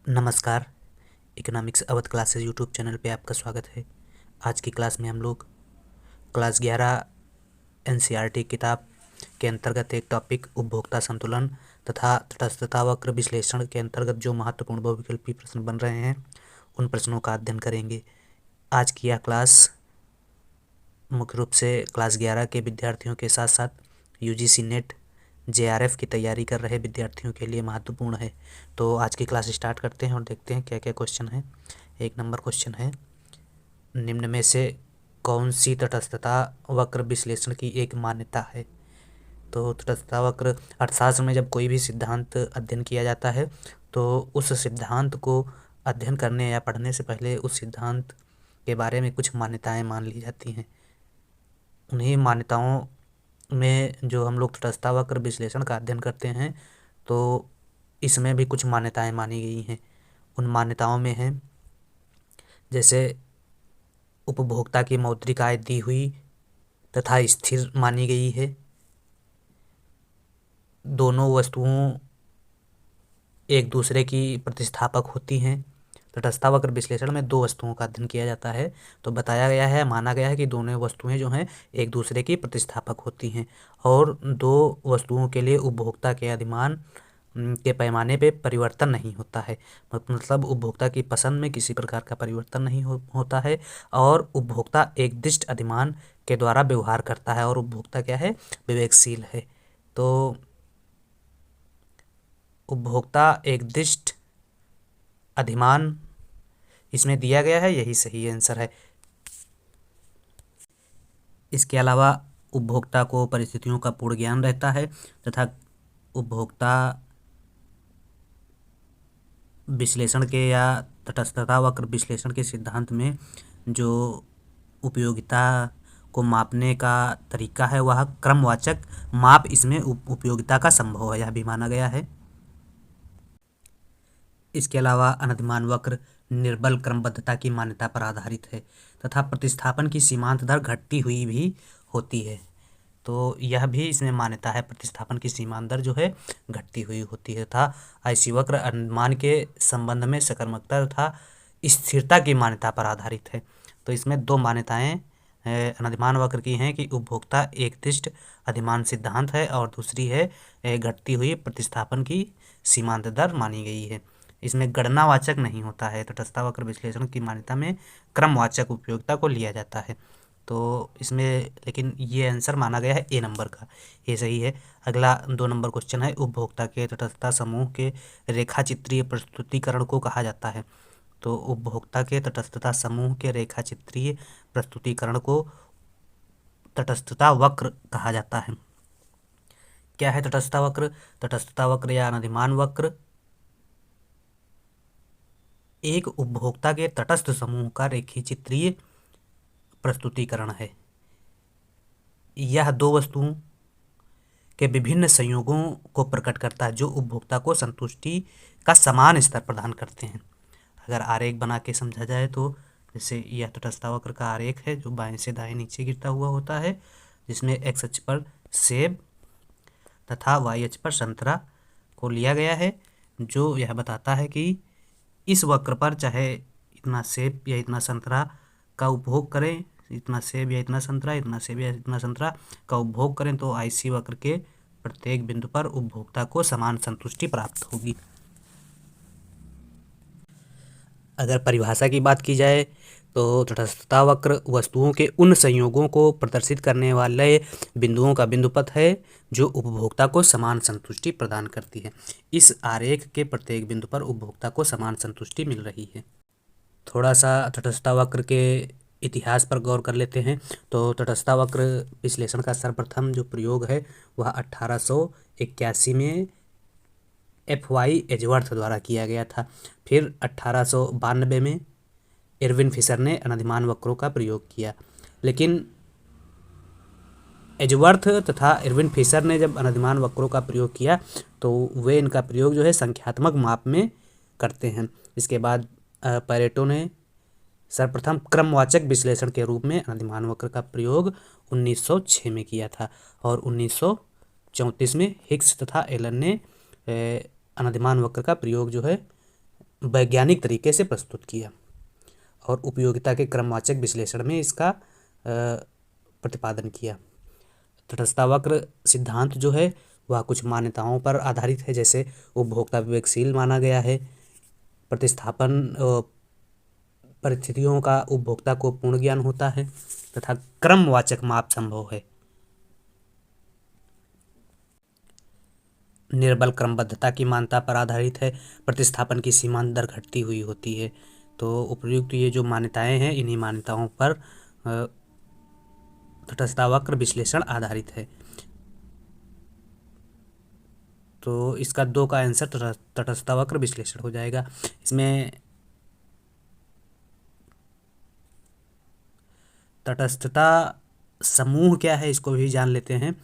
नमस्कार। Economics Awadh classes YouTube channel पे आपका स्वागत है। आज की क्लास में हम लोग क्लास 11 एनसीईआरटी किताब के अंतर्गत एक टॉपिक उपभोक्ता संतुलन तथा तटस्थता वक्र विश्लेषण के अंतर्गत जो महत्वपूर्ण बहुविकल्पी प्रश्न बन रहे हैं उन प्रश्नों का अध्ययन करेंगे। आज की यह क्लास मुख्य रूप से क्लास 11 के विद्यार्थियों के साथ साथ यूजीसी नेट जेआरएफ की तैयारी कर रहे विद्यार्थियों के लिए महत्वपूर्ण है। तो आज की क्लास स्टार्ट करते हैं और देखते हैं क्या क्या क्वेश्चन है। एक नंबर क्वेश्चन है, निम्न में से कौन सी तटस्थता वक्र विश्लेषण की एक मान्यता है। तो तटस्थता वक्र अर्थशास्त्र में जब कोई भी सिद्धांत अध्ययन किया जाता है तो उस सिद्धांत को अध्ययन करने या पढ़ने से पहले उस सिद्धांत के बारे में कुछ मान्यताएं मान ली जाती हैं। उन्हीं मान्यताओं में जो हम लोग तटस्थता वक्र विश्लेषण का अध्ययन करते हैं तो इसमें भी कुछ मान्यताएं मानी गई हैं। उन मान्यताओं में है जैसे उपभोक्ता की मौद्रिक आय दी हुई तथा स्थिर मानी गई है। दोनों वस्तुओं एक दूसरे की प्रतिस्थापक होती हैं। तटस्थता वक्र विश्लेषण में दो वस्तुओं का अध्ययन किया जाता है तो बताया गया है, माना गया है कि दोनों वस्तुएं जो हैं एक दूसरे की प्रतिस्थापक होती हैं और दो वस्तुओं के लिए उपभोक्ता के अधिमान के पैमाने पे परिवर्तन नहीं होता है। मतलब उपभोक्ता की पसंद में किसी प्रकार का परिवर्तन नहीं होता है और उपभोक्ता एक दिष्ट अधिमान के द्वारा व्यवहार करता है और उपभोक्ता क्या है, विवेकशील है। तो उपभोक्ता एक दिष्ट अधिमान इसमें दिया गया है, यही सही आंसर है। इसके अलावा उपभोक्ता को परिस्थितियों का पूर्ण ज्ञान रहता है तथा उपभोक्ता विश्लेषण के या तटस्थता वक्र विश्लेषण के सिद्धांत में जो उपयोगिता को मापने का तरीका है वह क्रमवाचक माप इसमें उपयोगिता का संभव है, यह भी माना गया है। इसके अलावा अनधिमान वक्र निर्बल क्रमबद्धता की मान्यता पर आधारित है तथा प्रतिस्थापन की सीमांत दर घटती हुई भी होती है। तो यह भी इसमें मान्यता है, प्रतिस्थापन की सीमांत दर जो है घटती हुई होती है तथा ऐसी वक्र अनुमान के संबंध में सकारात्मकता तथा स्थिरता की मान्यता पर आधारित है। तो इसमें दो मान्यताएं अनधिमान वक्र की हैं कि उपभोक्ता एक दिष्ट अधिमान सिद्धांत है और दूसरी है घटती हुई प्रतिस्थापन की सीमांत दर मानी गई है। इसमें गणनावाचक नहीं होता है। तटस्थता वक्र विश्लेषण की मान्यता में क्रमवाचक उपयोगिता को लिया जाता है। तो इसमें लेकिन ये आंसर माना गया है ए नंबर का, ये सही है। अगला 2 नंबर क्वेश्चन है, उपभोक्ता के तटस्थता समूह के रेखाचित्रीय प्रस्तुतिकरण को कहा जाता है। तो उपभोक्ता के तटस्थता समूह के रेखाचित्रीय प्रस्तुतिकरण को तटस्थता वक्र कहा जाता है। क्या है तटस्थता वक्र? तटस्थता वक्र या अनधिमान वक्र एक उपभोक्ता के तटस्थ समूह का रेखीचित्रीय प्रस्तुतिकरण है। यह दो वस्तुओं के विभिन्न संयोगों को प्रकट करता है जो उपभोक्ता को संतुष्टि का समान स्तर प्रदान करते हैं। अगर आरेख बना के समझा जाए तो जैसे यह तटस्थता वक्र का आरेख है जो बाएं से दाएं नीचे गिरता हुआ होता है, जिसमें एक्स अक्ष पर सेब तथा वाई अक्ष पर संतरा को लिया गया है, जो यह बताता है कि इस वक्र पर चाहे इतना सेब या इतना संतरा का उपभोग करें, इतना सेब या इतना संतरा, इतना सेब या इतना संतरा का उपभोग करें तो आईसी वक्र के प्रत्येक बिंदु पर उपभोक्ता को समान संतुष्टि प्राप्त होगी। अगर परिभाषा की बात की जाए तो तटस्थता वक्र वस्तुओं के उन संयोगों को प्रदर्शित करने वाले बिंदुओं का बिंदुपथ है जो उपभोक्ता को समान संतुष्टि प्रदान करती है। इस आरेख के प्रत्येक बिंदु पर उपभोक्ता को समान संतुष्टि मिल रही है। थोड़ा सा तटस्थता वक्र के इतिहास पर गौर कर लेते हैं। तो तटस्थता वक्र विश्लेषण का सर्वप्रथम जो प्रयोग है वह 1881 में एफवाई एजवर्थ द्वारा किया गया था। फिर 1892 में इरविन फिशर ने अनधिमान वक्रों का प्रयोग किया। लेकिन एजवर्थ तथा इरविन फिशर ने जब अनधिमान वक्रों का प्रयोग किया तो वे इनका प्रयोग जो है संख्यात्मक माप में करते हैं। इसके बाद पैरेटो ने सर्वप्रथम क्रमवाचक विश्लेषण के रूप में अनधिमान वक्र का प्रयोग 1906 में किया था और 1934 में हिग्स तथा एलन ने अनधिमान वक्र का प्रयोग जो है वैज्ञानिक तरीके से प्रस्तुत किया और उपयोगिता के क्रमवाचक विश्लेषण में इसका प्रतिपादन किया। तटस्थता वक्र सिद्धांत जो है वह कुछ मान्यताओं पर आधारित है, जैसे उपभोक्ता विवेकशील माना गया है, प्रतिस्थापन परिस्थितियों का उपभोक्ता को पूर्ण ज्ञान होता है तथा क्रमवाचक माप संभव है। निर्बल क्रमबद्धता की मान्यता पर आधारित है, प्रतिस्थापन की सीमांत दर घटती हुई होती है। तो उपयुक्त ये जो मान्यताएं हैं इन्हीं मान्यताओं पर तटस्थता वक्र विश्लेषण आधारित है। तो इसका 2 का आंसर तटस्थता वक्र विश्लेषण हो जाएगा। इसमें तटस्थता समूह क्या है इसको भी जान लेते हैं।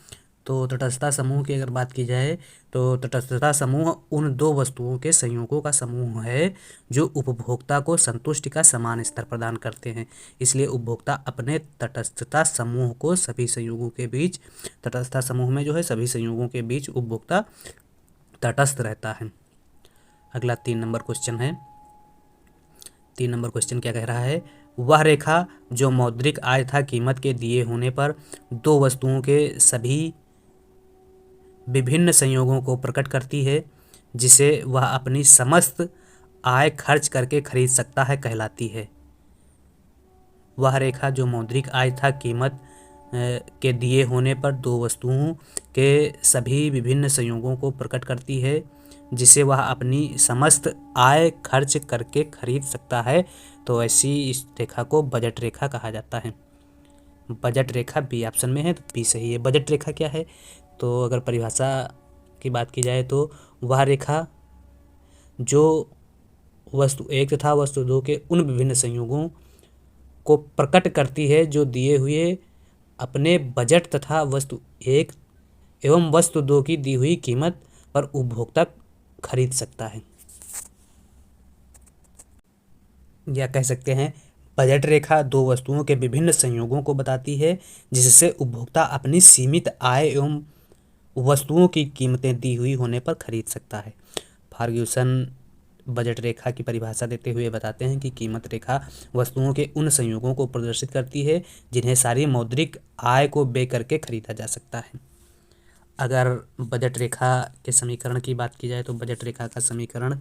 तो तटस्थता समूह की अगर बात की जाए तो तटस्थता समूह उन दो वस्तुओं के संयोगों का समूह है जो उपभोक्ता को संतुष्टि का समान स्तर प्रदान करते हैं। इसलिए उपभोक्ता अपने तटस्थता समूह को सभी संयोगों के बीच, तटस्थता समूह में जो है सभी संयोगों के बीच उपभोक्ता तटस्थ रहता है। अगला 3 नंबर क्वेश्चन है। 3 नंबर क्वेश्चन क्या कह रहा है? वह रेखा जो मौद्रिक आय तथा कीमत के दिए होने पर दो वस्तुओं के सभी विभिन्न संयोगों को प्रकट करती है, जिसे वह अपनी समस्त आय खर्च करके खरीद सकता है, कहलाती है। वह रेखा जो मौद्रिक आय तथा कीमत के दिए होने पर दो वस्तुओं के सभी विभिन्न संयोगों को प्रकट करती है, जिसे वह अपनी समस्त आय खर्च करके खरीद सकता है। तो ऐसी इस रेखा को बजट रेखा कहा जाता है। बजट रेखा बी ऑप्शन में है, तो बी सही है। बजट रेखा क्या है? तो अगर परिभाषा की बात की जाए तो वह रेखा जो वस्तु 1 तथा वस्तु 2 के उन विभिन्न संयोगों को प्रकट करती है जो दिए हुए अपने बजट तथा वस्तु 1 एवं वस्तु 2 की दी हुई कीमत पर उपभोक्ता खरीद सकता है। या कह सकते हैं बजट रेखा दो वस्तुओं के विभिन्न संयोगों को बताती है, जिससे उपभोक्ता अपनी सीमित आय एवं वस्तुओं की कीमतें दी हुई होने पर खरीद सकता है। फर्ग्यूसन बजट रेखा की परिभाषा देते हुए बताते हैं कि कीमत रेखा वस्तुओं के उन संयोगों को प्रदर्शित करती है जिन्हें सारी मौद्रिक आय को व्यय करके खरीदा जा सकता है। अगर बजट रेखा के समीकरण की बात की जाए तो बजट रेखा का समीकरण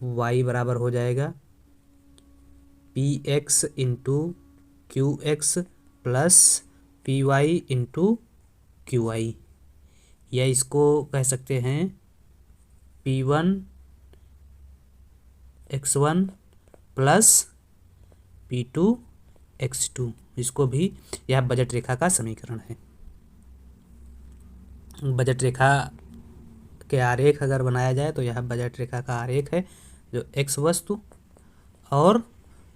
y बराबर हो जाएगा P X into Q X plus P Y into Q Y, या इसको कह सकते हैं P1 x1 plus P2 x2। इसको भी यह बजट रेखा का समीकरण है। बजट रेखा के आरेख अगर बनाया जाए तो यह बजट रेखा का आरेख है, जो x वस्तु और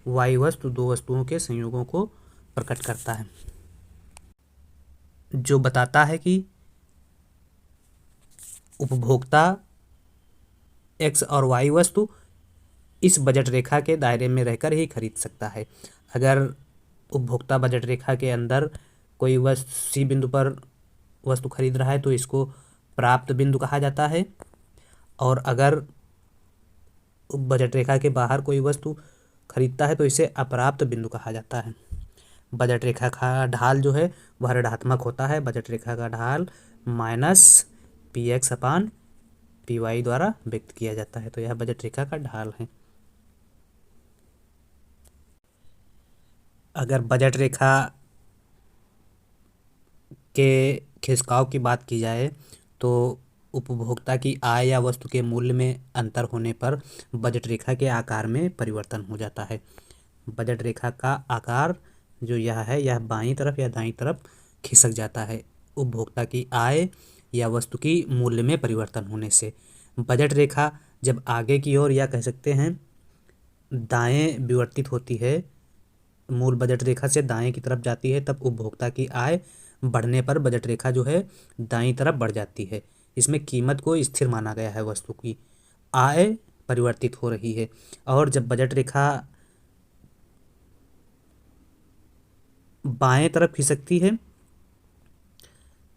y वस्तु दो वस्तुओं के संयोगों को प्रकट करता है, जो बताता है कि उपभोक्ता x और y वस्तु इस बजट रेखा के दायरे में रहकर ही खरीद सकता है। अगर उपभोक्ता बजट रेखा के अंदर कोई वस्तु सी बिंदु पर वस्तु खरीद रहा है तो इसको प्राप्त बिंदु कहा जाता है, और अगर बजट रेखा के बाहर कोई वस्तु खरीदता है तो इसे अप्राप्त बिंदु कहा जाता है। बजट रेखा का ढाल जो है वह ऋणात्मक होता है। बजट रेखा का ढाल माइनस पी एक्स अपान पी वाई द्वारा व्यक्त किया जाता है। तो यह बजट रेखा का ढाल है। अगर बजट रेखा के खिसकाव की बात की जाए तो उपभोक्ता की आय या वस्तु के मूल्य में अंतर होने पर बजट रेखा के आकार में परिवर्तन हो जाता है। बजट रेखा का आकार जो यह है यह बाईं तरफ या दाईं तरफ खिसक जाता है उपभोक्ता की आय या वस्तु की मूल्य में परिवर्तन होने से। बजट रेखा जब आगे की ओर या कह सकते हैं दाएं विवर्तित होती है, मूल बजट रेखा से दाएं की तरफ जाती है, तब उपभोक्ता की आय बढ़ने पर बजट रेखा जो है दाईं तरफ बढ़ जाती है। इसमें कीमत को स्थिर माना गया है, वस्तु की आय परिवर्तित हो रही है। और जब बजट रेखा बाएं तरफ खिसकती है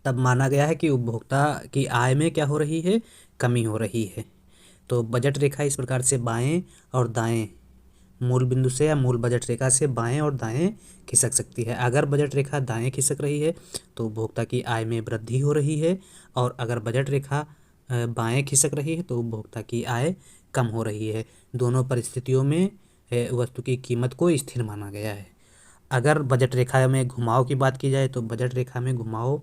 तब माना गया है कि उपभोक्ता की आय में क्या हो रही है, कमी हो रही है। तो बजट रेखा इस प्रकार से बाएं और दाएं मूल बिंदु से या मूल बजट रेखा से बाएं और दाएं खिसक सकती है। अगर बजट रेखा दाएं खिसक रही है तो उपभोक्ता की आय में वृद्धि हो रही है, और अगर बजट रेखा बाएं खिसक रही है तो उपभोक्ता की आय कम हो रही है। दोनों परिस्थितियों में वस्तु की कीमत को स्थिर माना गया है। अगर बजट रेखा में घुमाव की बात की जाए तो बजट रेखा में घुमाव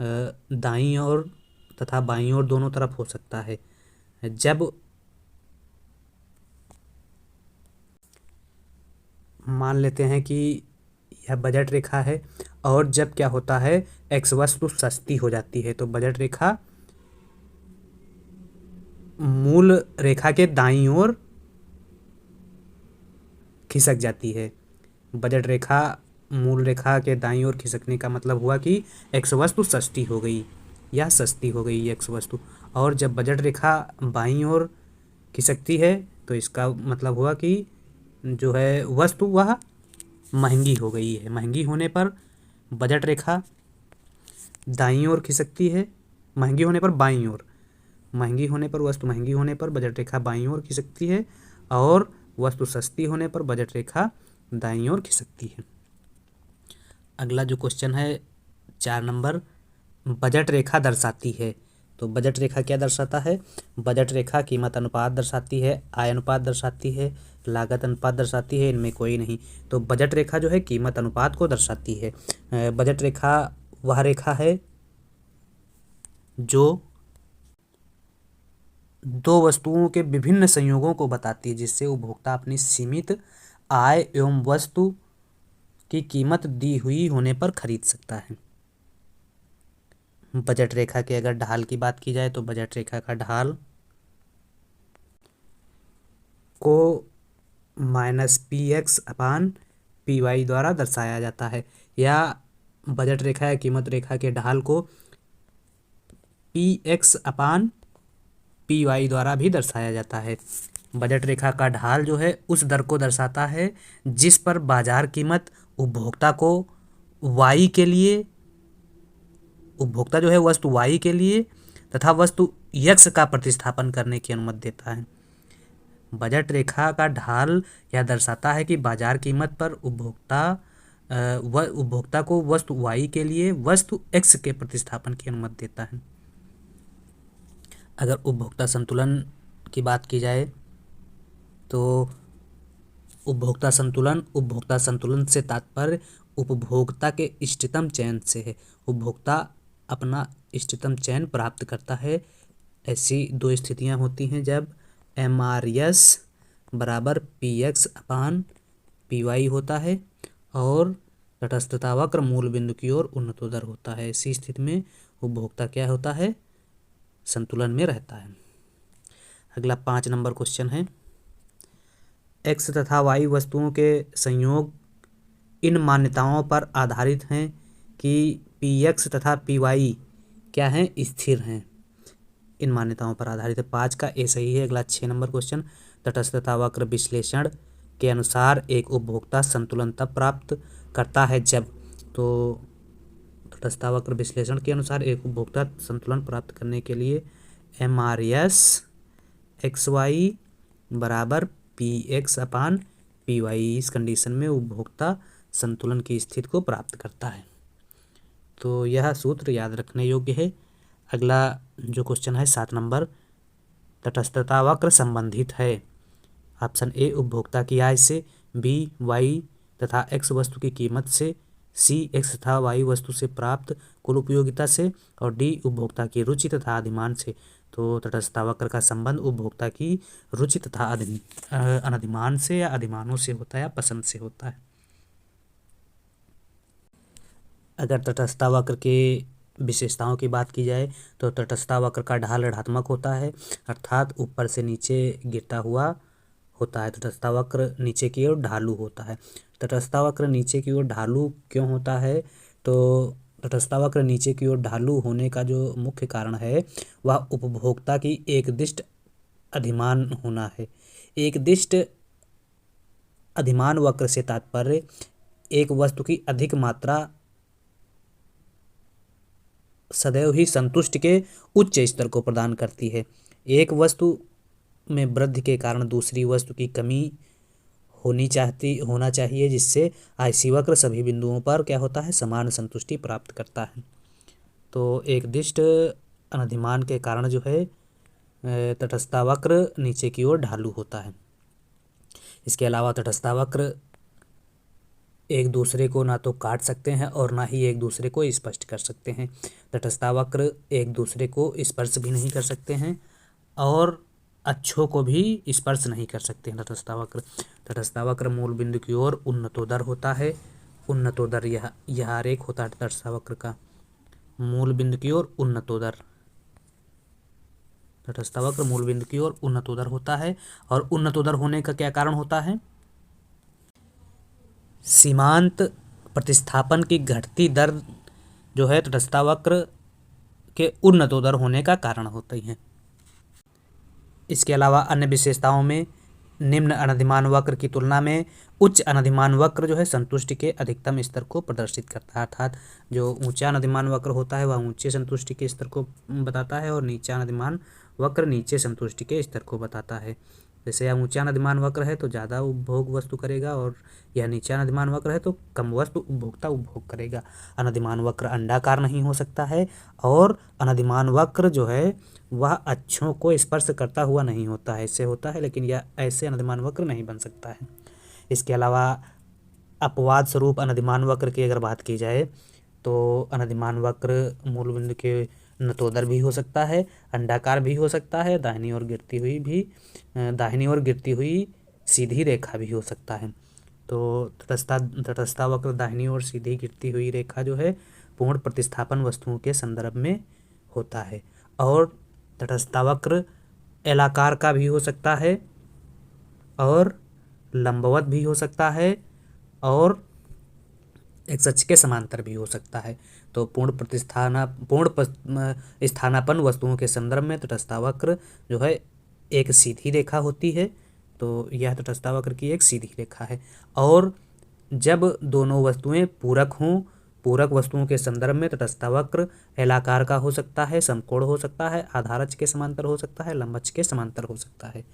दाईं ओर तथा बाईं ओर दोनों तरफ हो सकता है। जब मान लेते हैं कि यह बजट रेखा है, और जब क्या होता है, एक्स वस्तु सस्ती हो जाती है तो बजट रेखा मूल रेखा के दाईं ओर खिसक जाती है। बजट रेखा मूल रेखा के दाईं ओर खिसकने का मतलब हुआ कि एक्स वस्तु सस्ती हो गई या सस्ती हो गई एक्स वस्तु। और जब बजट रेखा बाईं ओर खिसकती है तो इसका मतलब हुआ कि जो है वस्तु वह महंगी हो गई है। महंगी होने पर बजट रेखा दाईं ओर खिसकती है, महंगी होने पर बाईं ओर, महंगी होने पर वस्तु महंगी होने पर बजट रेखा बाईं ओर खिसकती है, और वस्तु सस्ती होने पर बजट रेखा दाईं ओर खिसकती है। अगला जो क्वेश्चन है 4 नंबर, बजट रेखा दर्शाती है। तो बजट रेखा क्या दर्शाता है? बजट रेखा कीमत अनुपात दर्शाती है, आय अनुपात दर्शाती है, लागत अनुपात दर्शाती है, इनमें कोई नहीं। तो बजट रेखा जो है कीमत अनुपात को दर्शाती है। बजट रेखा वह रेखा है जो दो वस्तुओं के विभिन्न संयोगों को बताती है जिससे उपभोक्ता अपनी सीमित आय एवं वस्तु की कीमत दी हुई होने पर खरीद सकता है। बजट रेखा के अगर ढाल की बात की जाए तो बजट रेखा का ढाल को -px/py द्वारा दर्शाया जाता है, या बजट रेखा या कीमत रेखा के ढाल को px/py द्वारा भी दर्शाया जाता है। बजट रेखा का ढाल जो है उस दर को दर्शाता है जिस पर बाजार कीमत उपभोक्ता को y के लिए, उपभोक्ता जो है वस्तु y के लिए तथा वस्तु x का प्रतिस्थापन करने की अनुमति देता है। बजट रेखा का ढाल यह दर्शाता है कि बाजार कीमत पर उपभोक्ता को वस्तु y के लिए वस्तु x के प्रतिस्थापन की अनुमति देता है। अगर उपभोक्ता संतुलन की बात की जाए तो उपभोक्ता संतुलन से तात्पर्य उपभोक्ता के इष्टतम चयन से है। उपभोक्ता अपना इष्टतम चयन प्राप्त करता है। ऐसी दो स्थितियां होती हैं जब MRS बराबर px/py होता है और तटस्थता वक्र मूल बिंदु की ओर उन्नतोदर होता है। ऐसी स्थिति में उपभोक्ता क्या होता है? संतुलन में रहता है। अगला 5 नंबर क्वेश्चन है, x तथा y वस्तुओं के संयोग इन मान्यताओं पर आधारित हैं कि px तथा py क्या हैं? स्थिर हैं। इन मान्यताओं पर आधारित है। 5 का ए सही है। अगला 6 नंबर क्वेश्चन, तटस्थता वक्र विश्लेषण के अनुसार एक उपभोक्ता संतुलन तब प्राप्त करता है जब, तो तटस्थता वक्र विश्लेषण के अनुसार एक उपभोक्ता संतुलन प्राप्त करने के लिए MRS XY बराबर px/py, इस कंडीशन में उपभोक्ता संतुलन की स्थिति को प्राप्त करता है। तो यह सूत्र याद रखने योग्य है। अगला जो क्वेश्चन है 7 नंबर, तटस्थता वक्र संबंधित है। ऑप्शन ए उपभोक्ता की आय से, बी वाई तथा एक्स वस्तु की कीमत से, सी एक्स तथा वाई वस्तु से प्राप्त कुल उपयोगिता से, और डी उपभोक्ता की रुचि तथा अधिमान से। तो तटस्थता वक्र का संबंध उपभोक्ता की रुचि तथा अधिमान से या अधिमानों से होता है या पसंद से होता है। अगर तटस्थता वक्र के विशेषताओं की बात की जाए तो तटस्थता वक्र का ढाल ऋणात्मक होता है, अर्थात ऊपर से नीचे गिरता हुआ होता है। तटस्थता वक्र नीचे की ओर ढालू होता है। तटस्थता वक्र नीचे की ओर ढालू क्यों होता है? तो तटस्थता वक्र नीचे की ओर ढालू होने का जो मुख्य कारण है वह उपभोक्ता की एकदिष्ट अधिमान होना है। एकदिष्ट अधिमान वक्र से तात्पर्य एक वस्तु की अधिक मात्रा सदैव ही संतुष्टि के उच्च स्तर को प्रदान करती है। एक वस्तु में वृद्धि के कारण दूसरी वस्तु की कमी होना चाहिए, जिससे आयसी वक्र सभी बिंदुओं पर क्या होता है, समान संतुष्टि प्राप्त करता है। तो एक दिष्ट अनधिमान के कारण जो है तटस्थता वक्र नीचे की ओर ढालू होता है। इसके अलावा तटस्थता वक्र एक दूसरे को ना तो काट सकते हैं और ना ही एक दूसरे को स्पर्श कर सकते हैं। तटस्थता वक्र एक दूसरे को स्पर्श भी नहीं कर सकते हैं और अक्षों को भी स्पर्श नहीं कर सकते हैं। तटस्थता वक्र मूल बिंदु की ओर उन्नतोदर होता है। उन्नतोदर यह आरेख होता है तटस्थता वक्र का। मूल बिंदु की ओर उन्नतोदर, तटस्थता वक्र मूल बिंदु की ओर उन्नतोदर होता है। और उन्नतोदर होने का क्या कारण होता है, सीमांत प्रतिस्थापन की घटती दर जो है तटस्थता वक्र के उन्नतोदर होने का कारण होती है। इसके अलावा अन्य विशेषताओं में निम्न अनधिमान वक्र की तुलना में उच्च अनधिमान वक्र जो है संतुष्टि के अधिकतम स्तर को प्रदर्शित करता है। अर्थात जो ऊंचा अनधिमान वक्र होता है वह ऊंचे संतुष्टि के स्तर को बताता है और नीचा अनधिमान वक्र नीचे संतुष्टि के स्तर को बताता है। जैसे यह ऊंचा अनधिमान वक्र है तो ज़्यादा उपभोग वस्तु करेगा और यह नीचा अनधिमान वक्र है तो कम वस्तु उपभोक्ता उपभोग करेगा। अनधिमान वक्र अंडाकार नहीं हो सकता है और अनधिमान वक्र जो है वह अक्षों को स्पर्श करता हुआ नहीं होता है। ऐसे होता है लेकिन यह ऐसे अनधिमान वक्र नहीं बन सकता है। इसके अलावा अपवाद स्वरूप अनधिमान वक्र की अगर बात की जाए तो अनधिमान वक्र मूल बिंदु के नतोदर भी हो सकता है, अंडाकार भी हो सकता है, दाहिनी ओर गिरती हुई सीधी रेखा भी हो सकता है। तो तटस्थता वक्र दाहिनी ओर सीधी गिरती हुई रेखा जो है पूर्ण प्रतिस्थापन वस्तुओं के संदर्भ में होता है। और तटस्थता वक्र एलाकार का भी हो सकता है और लंबवत भी हो सकता है और एक अक्ष के समांतर भी हो सकता है। तो पूर्ण स्थानापन्न वस्तुओं के संदर्भ में तटस्थता वक्र जो है एक सीधी रेखा होती है। तो यह तटस्थता वक्र की एक सीधी रेखा है। और जब दोनों वस्तुएं पूरक हों, पूरक वस्तुओं के संदर्भ में तटस्थता वक्र एलाकार का हो सकता है, समकोण हो सकता है, आधार अक्ष के समांतर हो सकता है, लंब अक्ष के समांतर हो सकता है।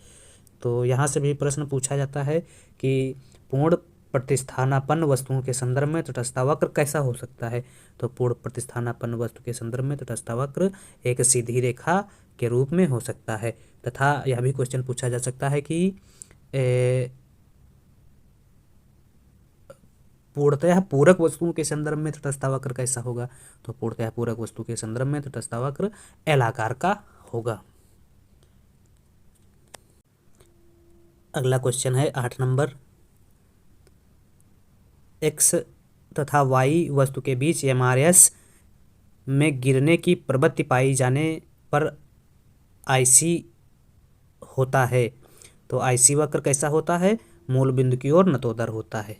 तो यहाँ से भी प्रश्न पूछा जाता है कि पूर्ण प्रतिस्थानापन्न वस्तुओं के संदर्भ में तटस्थता वक्र कैसा हो सकता है। तो पूर्ण प्रतिस्थानापन्न वस्तु के संदर्भ में तटस्थता वक्र एक सीधी रेखा के रूप में हो सकता है। तथा यह भी क्वेश्चन पूछा जा सकता है कि पूर्णतः पूरक वस्तुओं के संदर्भ में तटस्थता वक्र कैसा होगा। तो पूर्णतः पूरक वस्तु के संदर्भ में तटस्थता वक्र एल आकार का होगा। अगला क्वेश्चन है 8 नंबर। एक्स तथा वाई वस्तु के बीच एमआरएस में गिरने की प्रवृत्ति पाई जाने पर आईसी होता है। तो आईसी वक्र कैसा होता है, मूल बिंदु की ओर नतोदर होता है।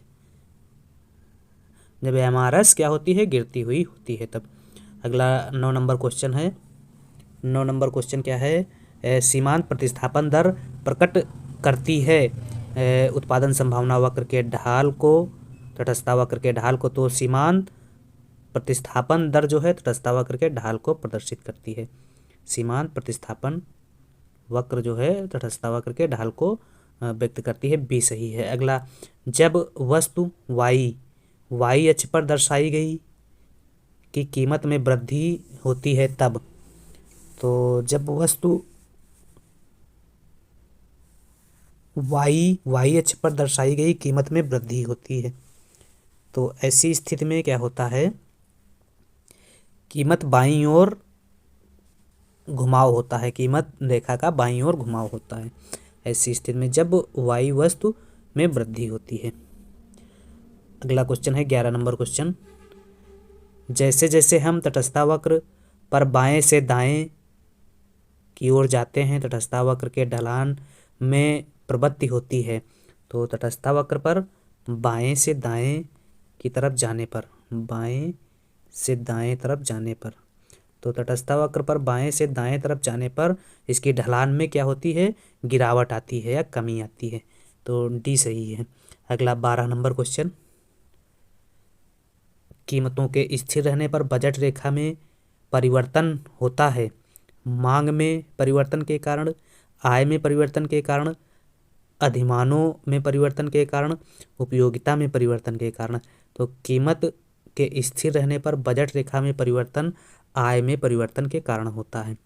जब एमआरएस क्या होती है, गिरती हुई होती है तब। अगला 9 नंबर क्वेश्चन है। 9 नंबर क्वेश्चन क्या है, सीमांत प्रतिस्थापन दर प्रकट करती है उत्पादन संभावना वक्र के ढाल को, तटस्थता वक्र के ढाल को। तो सीमांत प्रतिस्थापन दर जो है तटस्थता वक्र के ढाल को प्रदर्शित करती है। सीमांत प्रतिस्थापन वक्र जो है तटस्थता वक्र के ढाल को व्यक्त करती है। बी सही है। अगला, जब वस्तु वाई अक्ष पर दर्शाई गई की कीमत में वृद्धि होती है तब। तो जब वस्तु वाई अक्ष पर दर्शाई गई कीमत में वृद्धि होती है तो ऐसी स्थिति में क्या होता है, कीमत बाईं ओर घुमाव होता है, कीमत रेखा का बाईं ओर घुमाव होता है ऐसी स्थिति में जब वाई वस्तु में वृद्धि होती है। अगला क्वेश्चन है 11 नंबर क्वेश्चन। जैसे जैसे हम तटस्थता वक्र पर बाएं से दाएं की ओर जाते हैं तटस्थता वक्र के ढलान में प्रवृत्ति होती है। तो तटस्थता वक्र पर बाएं से दाएं की तरफ जाने पर, बाएं से दाएं तरफ जाने पर, तो तटस्थता वक्र पर बाएं से दाएं तरफ जाने पर इसकी ढलान में क्या होती है, गिरावट आती है या कमी आती है। तो डी सही है। अगला 12 नंबर क्वेश्चन। कीमतों के स्थिर रहने पर बजट रेखा में परिवर्तन होता है। मांग में परिवर्तन के कारण आय में परिवर्तन के कारण, अधिमानों में परिवर्तन के कारण, उपयोगिता में परिवर्तन के कारण। तो कीमत के स्थिर रहने पर बजट रेखा में परिवर्तन आय में परिवर्तन के कारण होता है।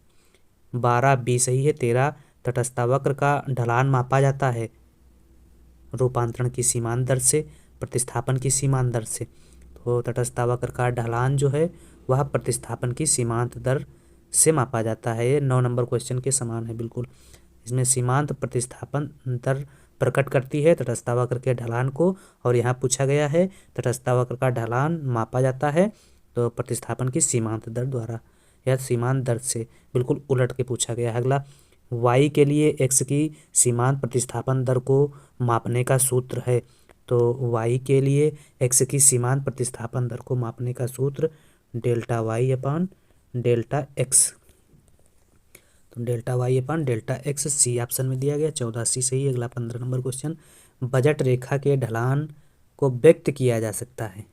12B सही है। 13 तटस्थता वक्र का ढलान मापा जाता है रूपांतरण की सीमांत दर से, प्रतिस्थापन की सीमांत दर से। तो तटस्थता वक्र का ढलान जो है वह प्रतिस्थापन की सीमांत दर से मापा जाता है। ये 9 नंबर क्वेश्चन के समान है बिल्कुल। इसमें सीमांत प्रतिस्थापन दर प्रकट करती है तटस्थता वक्र के ढलान को, और यहाँ पूछा गया है तटस्थता वक्र का ढलान मापा जाता है तो प्रतिस्थापन की सीमांत दर द्वारा या सीमांत दर से, बिल्कुल उलट के पूछा गया है। अगला, y के लिए x की सीमांत प्रतिस्थापन दर को मापने का सूत्र है। तो y के लिए x की सीमांत प्रतिस्थापन दर को मापने का सूत्र delta y upon delta x। तो delta y upon delta x C option में दिया गया। 14C सही है। अगला 15 नंबर क्वेश्चन, बजट रेखा के ढलान को व्यक्त किया जा सकता है।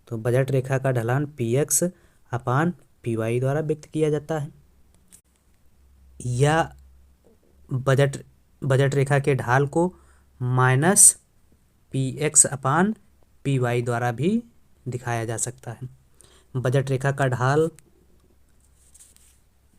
तो बजट रेखा का ढलान px अपान py द्वारा व्यक्त किया जाता है, या बजट रेखा के ढाल को माइनस px अपान py द्वारा भी दिखाया जा सकता है। बजट रेखा का ढाल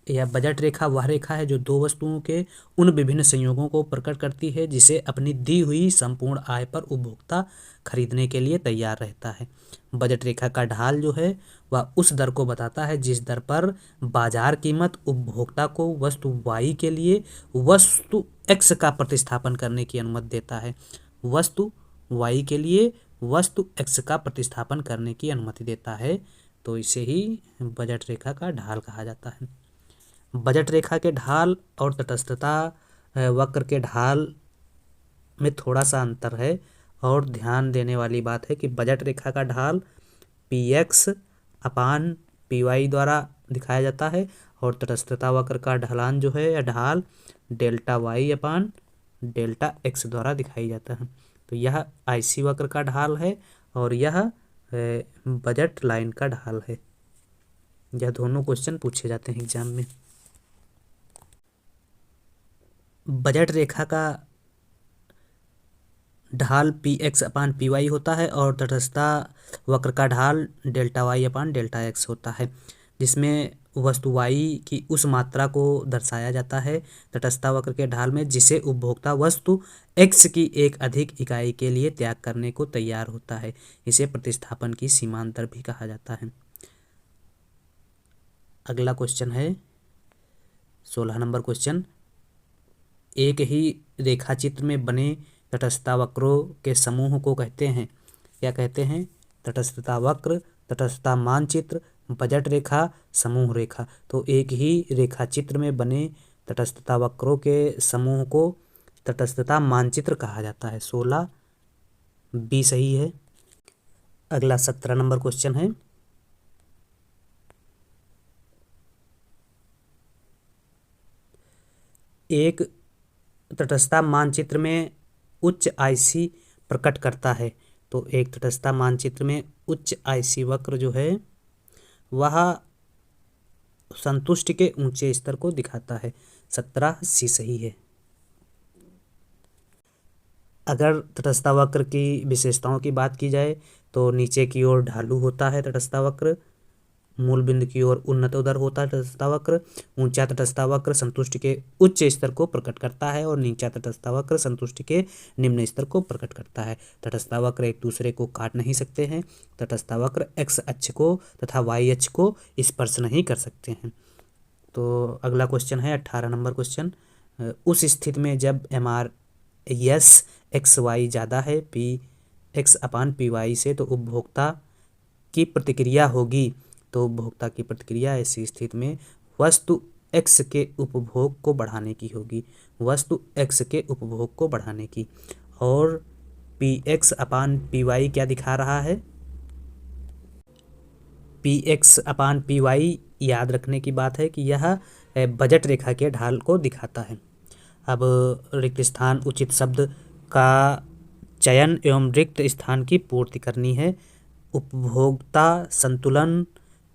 या बजट रेखा वह रेखा है जो दो वस्तुओं के उन विभिन्न संयोगों को प्रकट करती है जिसे अपनी दी हुई संपूर्ण आय पर उपभोक्ता खरीदने के लिए तैयार रहता है। बजट रेखा का ढाल जो है वह उस दर को बताता है जिस दर पर बाजार कीमत उपभोक्ता को वस्तु y के लिए वस्तु x का प्रतिस्थापन करने की अनुमति देता है। वस्तु y के लिए वस्तु x का प्रतिस्थापन करने की अनुमति देता है, तो इसे ही बजट रेखा का ढाल कहा जाता है। बजट रेखा के ढाल और तटस्थता वक्र के ढाल में थोड़ा सा अंतर है, और ध्यान देने वाली बात है कि बजट रेखा का ढाल px अपान py द्वारा दिखाया जाता है, और तटस्थता वक्र का ढलान जो है या ढाल delta y upon delta x द्वारा दिखाई जाता है। तो यह IC वक्र का ढाल है और यह बजट लाइन का ढाल है। यह दोनों क्वेश्चन पूछे जाते हैं एग्जाम में। बजट रेखा का ढाल px अपान py होता है और तटस्थता वक्र का ढाल delta y upon delta x होता है, जिसमें वस्तु y की उस मात्रा को दर्शाया जाता है तटस्थता वक्र के ढाल में जिसे उपभोक्ता वस्तु x की एक अधिक इकाई के लिए त्याग करने को तैयार होता है। इसे प्रतिस्थापन की सीमांत दर भी कहा जाता है। अगला क्वेश्चन है 16 नंबर क्वेश्चन, एक ही रेखा चित्र में बने तटस्थता वक्रों के समूह को कहते हैं, क्या कहते हैं? तटस्थता वक्र, तटस्थता मानचित्र, बजट रेखा, समूह रेखा। तो एक ही रेखा चित्र में बने तटस्थता वक्रों के समूह को तटस्थता मानचित्र कहा जाता है। 16B सही है। अगला 17 नंबर क्वेश्चन है, एक तटस्थता मानचित्र में उच्च IC प्रकट करता है। तो एक तटस्थता मानचित्र में उच्च IC वक्र जो है वह संतुष्टि के ऊंचे स्तर को दिखाता है। 17C सही है। अगर तटस्थता वक्र की विशेषताओं की बात की जाए तो नीचे की ओर ढालू होता है तटस्थता वक्र, मूल बिंदु की ओर उन्नत उदर होता है तटस्थता वक्र, ऊंचा तटस्थता वक्र संतुष्टि के उच्च स्तर को प्रकट करता है और नीचा तटस्थता वक्र संतुष्टि के निम्न स्तर को प्रकट करता है। तटस्थता वक्र एक दूसरे को काट नहीं सकते हैं। तटस्थता वक्र x अक्ष को तथा y अक्ष को स्पर्श नहीं कर सकते हैं। तो अगला क्वेश्चन है 18 नंबर क्वेश्चन, उस स्थिति में जब MRS XY ज़्यादा है px अपान py से तो उपभोक्ता की प्रतिक्रिया होगी। तो उपभोक्ता की प्रतिक्रिया ऐसी स्थिति में वस्तु x के उपभोग को बढ़ाने की होगी, वस्तु x के उपभोग को बढ़ाने की। और px अपान py क्या दिखा रहा है? px अपान py याद रखने की बात है कि यह बजट रेखा के ढाल को दिखाता है। अब रिक्त स्थान उचित शब्द का चयन एवं रिक्त स्थान की पूर्ति करनी है। उपभोक्ता संतुलन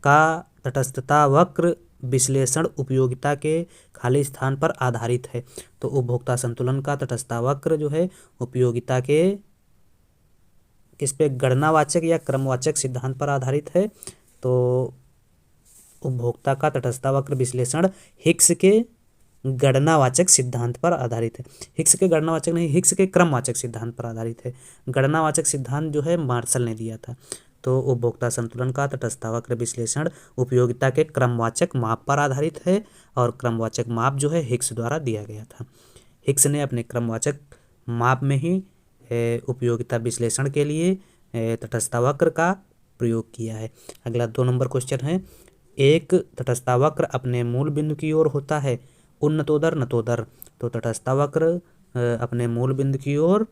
का तटस्थता वक्र विश्लेषण उपयोगिता के खाली स्थान पर आधारित है। तो उपभोक्ता संतुलन का तटस्थता वक्र जो है उपयोगिता के किस पे, गणनावाचक या क्रमवाचक सिद्धांत पर आधारित है। तो उपभोक्ता का तटस्थता वक्र विश्लेषण हिग्स के गणनावाचक सिद्धांत पर आधारित है। हिग्स के गणनावाचक नहीं, हिग्स के क्रमवाचक सिद्धांत पर आधारित है। गणनावाचक सिद्धांत जो है मार्शल ने दिया था। तो उपभोक्ता संतुलन का तटस्थता वक्र विश्लेषण उपयोगिता के क्रमवाचक माप पर आधारित है और क्रमवाचक माप जो है हिग्स द्वारा दिया गया था। हिग्स ने अपने क्रमवाचक माप में ही उपयोगिता विश्लेषण के लिए तटस्थता वक्र का प्रयोग किया है। अगला 2 नंबर क्वेश्चन है, एक तटस्थता वक्र अपने मूल बिंदु की ओर होता है, उन्नतोदर नतोदर। तो तटस्थता वक्र अपने मूल बिंदु की ओर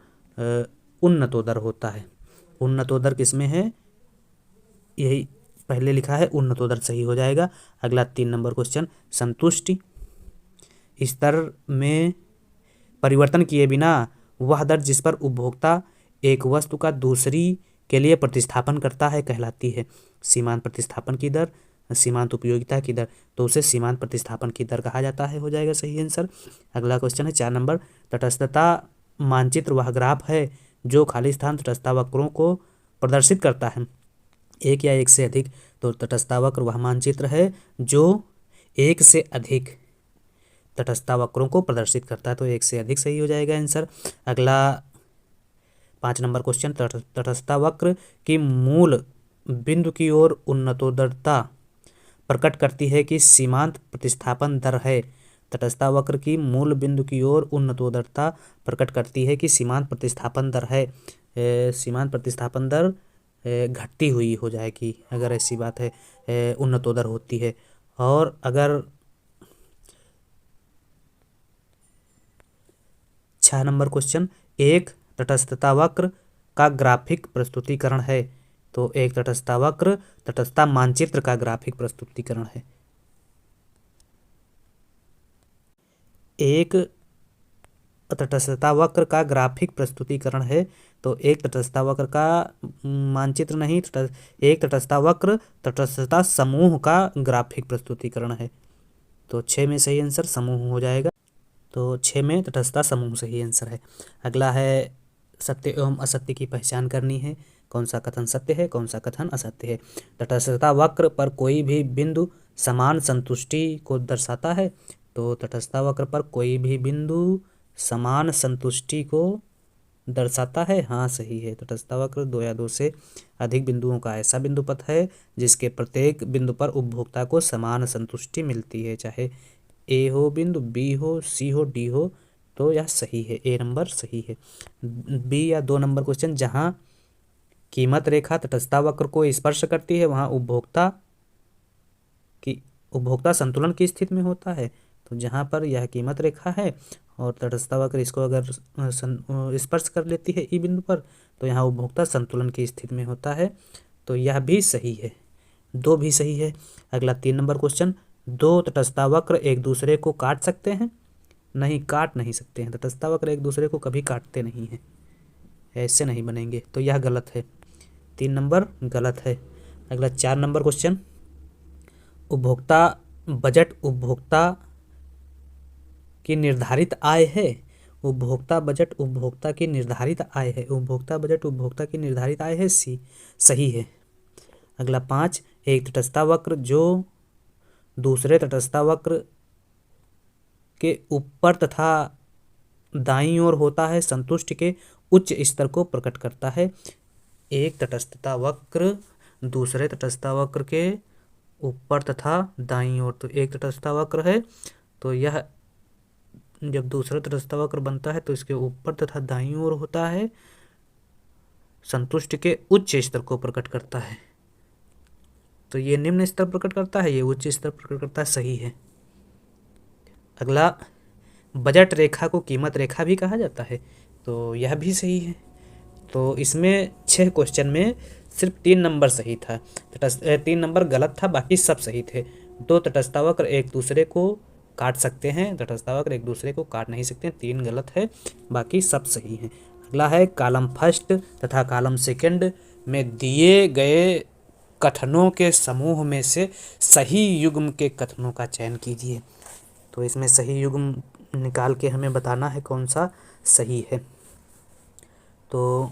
उन्नतोदर होता है। उन्नतोदर किसमें है, यही पहले लिखा है, उन्नतोदर सही हो जाएगा। अगला 3 नंबर क्वेश्चन, संतुष्टि स्तर में परिवर्तन किए बिना वह दर जिस पर उपभोक्ता एक वस्तु का दूसरी के लिए प्रतिस्थापन करता है कहलाती है सीमांत प्रतिस्थापन की दर, सीमांत उपयोगिता की दर। तो उसे सीमांत प्रतिस्थापन की दर कहा जाता है, हो जाएगा सही आंसर। अगला क्वेश्चन है 4 नंबर, तटस्थता मानचित्र वह ग्राफ है जो खाली स्थान तटस्थता वक्रों को प्रदर्शित करता है, एक या एक से अधिक। तो तटस्थता वक्र वह मानचित्र है जो एक से अधिक तटस्थता वक्रों को प्रदर्शित करता है। तो एक से अधिक सही हो जाएगा आंसर। अगला 5 नंबर क्वेश्चन, तटस्थता वक्र की मूल बिंदु की ओर उन्नतोदरता प्रकट करती है कि सीमांत प्रतिस्थापन दर है। तटस्थता वक्र की मूल बिंदु की ओर उन्नतोदरता प्रकट करती है कि सीमांत प्रतिस्थापन दर है। सीमांत प्रतिस्थापन दर घटती हुई हो जाएगी अगर ऐसी बात है, उन्नतोदर होती है। और अगर 6 नंबर क्वेश्चन, एक तटस्थता वक्र का ग्राफिक प्रस्तुतिकरण है। तो एक तटस्थता वक्र तटस्थता मानचित्र का ग्राफिक प्रस्तुतिकरण है। एक तटस्थता वक्र का ग्राफिक प्रस्तुतिकरण है। तो एक तटस्थता वक्र का मानचित्र नहीं, एक तटस्थता वक्र तटस्थता समूह का ग्राफिक प्रस्तुतिकरण है। तो 6 में सही आंसर समूह हो जाएगा। तो 6 में तटस्थता समूह सही आंसर है। अगला है सत्य एवं असत्य की पहचान करनी है, कौन सा कथन सत्य है, कौन सा कथन असत्य है। तटस्थता वक्र पर कोई भी बिंदु समान संतुष्टि को दर्शाता है। तो तटस्थता वक्र पर कोई भी बिंदु समान संतुष्टि को दर्शाता है, हाँ सही है। तटस्थता वक्र 2 या 2 से अधिक बिंदुओं का ऐसा बिंदु पथ है जिसके प्रत्येक बिंदु पर उपभोक्ता को समान संतुष्टि मिलती है, चाहे ए हो बिंदु, बी हो, सी हो, डी हो। तो यह सही है, ए नंबर सही है। बी या 2 नंबर क्वेश्चन, जहां कीमत रेखा तटस्थता वक्र को स्पर्श करती है वहां उपभोक्ता संतुलन की स्थिति में होता है। तो जहां पर यह कीमत रेखा है और तटस्थता वक्र इसको अगर स्पर्श कर लेती है ई बिंदु पर, तो यहाँ उपभोक्ता संतुलन की स्थिति में होता है। तो यह भी सही है, 2 भी सही है। अगला 3 नंबर क्वेश्चन, 2 तटस्थता वक्र एक दूसरे को काट सकते हैं? नहीं, काट नहीं सकते हैं। तटस्थता वक्र एक दूसरे को कभी काटते नहीं हैं, ऐसे नहीं बनेंगे। तो यह गलत है, 3 नंबर गलत है। अगला 4 नंबर क्वेश्चन, उपभोक्ता बजट उपभोक्ता की निर्धारित आय है। उपभोक्ता बजट उपभोक्ता की निर्धारित आय है। उपभोक्ता बजट उपभोक्ता की निर्धारित आय है, सी सही है। अगला 5, एक तटस्थता वक्र जो दूसरे तटस्थता वक्र के ऊपर तथा दाईं ओर होता है संतुष्टि के उच्च स्तर को प्रकट करता है। एक तटस्थता वक्र दूसरे तटस्थता वक्र के ऊपर तथा दाईं ओर, तो एक तटस्थता वक्र है तो यह जब दूसरा तटस्थता वक्र बनता है तो इसके ऊपर तथा दाईं ओर होता है, संतुष्टि के उच्च स्तर को प्रकट करता है। तो ये निम्न स्तर प्रकट करता है, ये उच्च स्तर प्रकट करता है, सही है। अगला, बजट रेखा को कीमत रेखा भी कहा जाता है, तो यह भी सही है। तो इसमें 6 क्वेश्चन में सिर्फ 3 नंबर सही था, 3 नंबर गलत था, बाकी सब सही थे। 2 तटस्थता वक्र एक दूसरे को काट सकते हैं, तटस्थता वक्र एक दूसरे को काट नहीं सकते, 3 गलत है, बाकी सब सही हैं। अगला है, कॉलम फर्स्ट तथा कॉलम सेकंड में दिए गए कथनों के समूह में से सही युग्म के कथनों का चयन कीजिए। तो इसमें सही युग्म निकाल के हमें बताना है कौन सा सही है। तो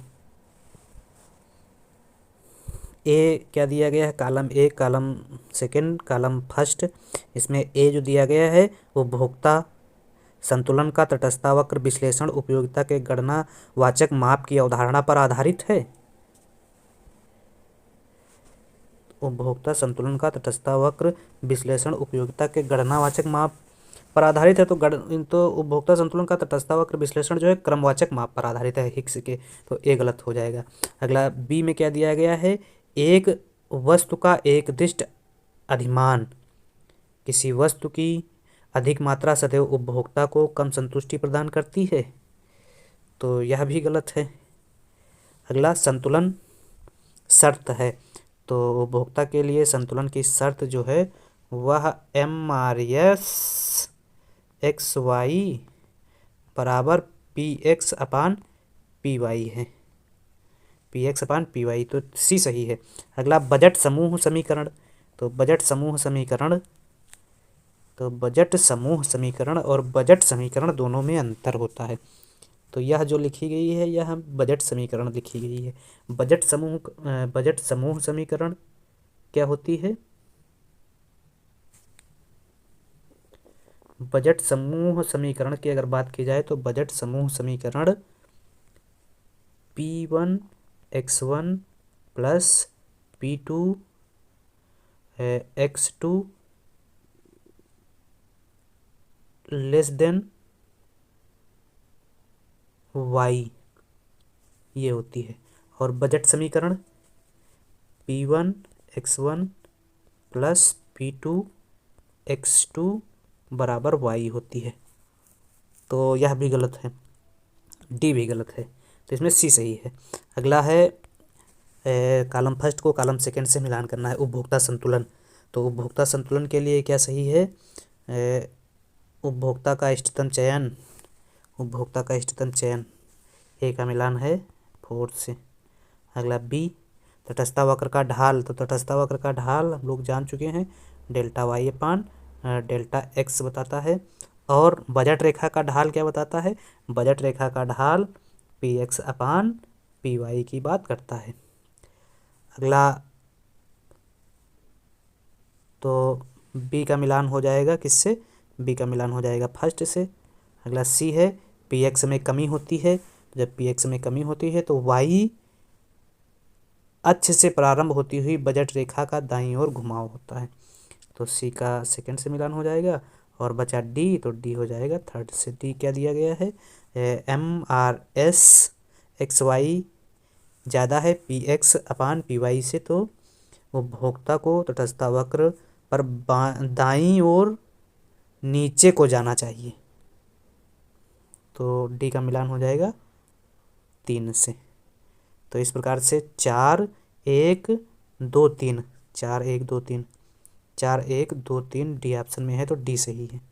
ए क्या दिया गया है, column A, column second, column first. इसमें ए जो दिया गया है उपभोक्ता संतुलन का तटस्थता वक्र विश्लेषण उपयोगिता के गणना वाचक माप की अवधारणा पर आधारित है। उपभोक्ता संतुलन का तटस्थता वक्र विश्लेषण उपयोगिता के गणनावाचक माप पर आधारित है। तो उपभोक्ता संतुलन का तटस्थता वक्र विश्लेषण जो है क्रमवाचक माप पर आधारित है हिक्स के, तो ए गलत हो जाएगा। अगला बी में क्या दिया गया है, एक वस्तु का एक दिष्ट अधिमान किसी वस्तु की अधिक मात्रा सदैव उपभोक्ता को कम संतुष्टि प्रदान करती है, तो यह भी गलत है। अगला संतुलन शर्त है, तो उपभोक्ता के लिए संतुलन की शर्त जो है वह MRS XY बराबर PX अपान PY है, PX अपान PY, तो सी सही है। अगला बजट समूह समीकरण, तो बजट समूह समीकरण और बजट समीकरण दोनों में अंतर होता है। तो यह जो लिखी गई है यह बजट समीकरण लिखी गई है। बजट समूह समीकरण क्या होती है, बजट समूह समीकरण की अगर बात की जाए तो बजट समूह समीकरण P1x1 plus P2x2 less than y ये होती है। और बजट समीकरण P1x1 प्लस P2x2 बराबर y होती है, तो यह भी गलत है, डी भी गलत है, तो इसमें सी सही है। अगला है कॉलम फर्स्ट को कॉलम सेकंड से मिलान करना है, उपभोक्ता संतुलन। तो उपभोक्ता संतुलन के लिए क्या सही है, उपभोक्ता का इष्टतम चयन ए का मिलान है 4 से। अगला बी तटस्थता वक्र का ढाल, तो तटस्थता वक्र का ढाल हम लोग जान चुके हैं delta y upon delta x बताता है। और बजट रेखा का ढाल क्या बताता है, बजट रेखा का ढाल PX अपान PY की बात करता है। अगला तो बी का मिलान हो जाएगा किससे, बी का मिलान हो जाएगा फर्स्ट से। अगला सी है PX में कमी होती है, जब PX में कमी होती है तो y अक्ष से प्रारंभ होती हुई बजट रेखा का दाईं ओर घुमाव होता है, तो सी का सेकंड से मिलान हो जाएगा। और बचा डी, तो डी हो जाएगा थर्ड से। डी क्या दिया गया है, MRS XY ज़्यादा है PX अपान PY से, तो उपभोक्ता को तटस्थता वक्र पर दाईं ओर नीचे को जाना चाहिए, तो डी का मिलान हो जाएगा 3 से। तो इस प्रकार से 4 1 2 3 4 1 2 3 डी ऑप्शन में है, तो डी सही है।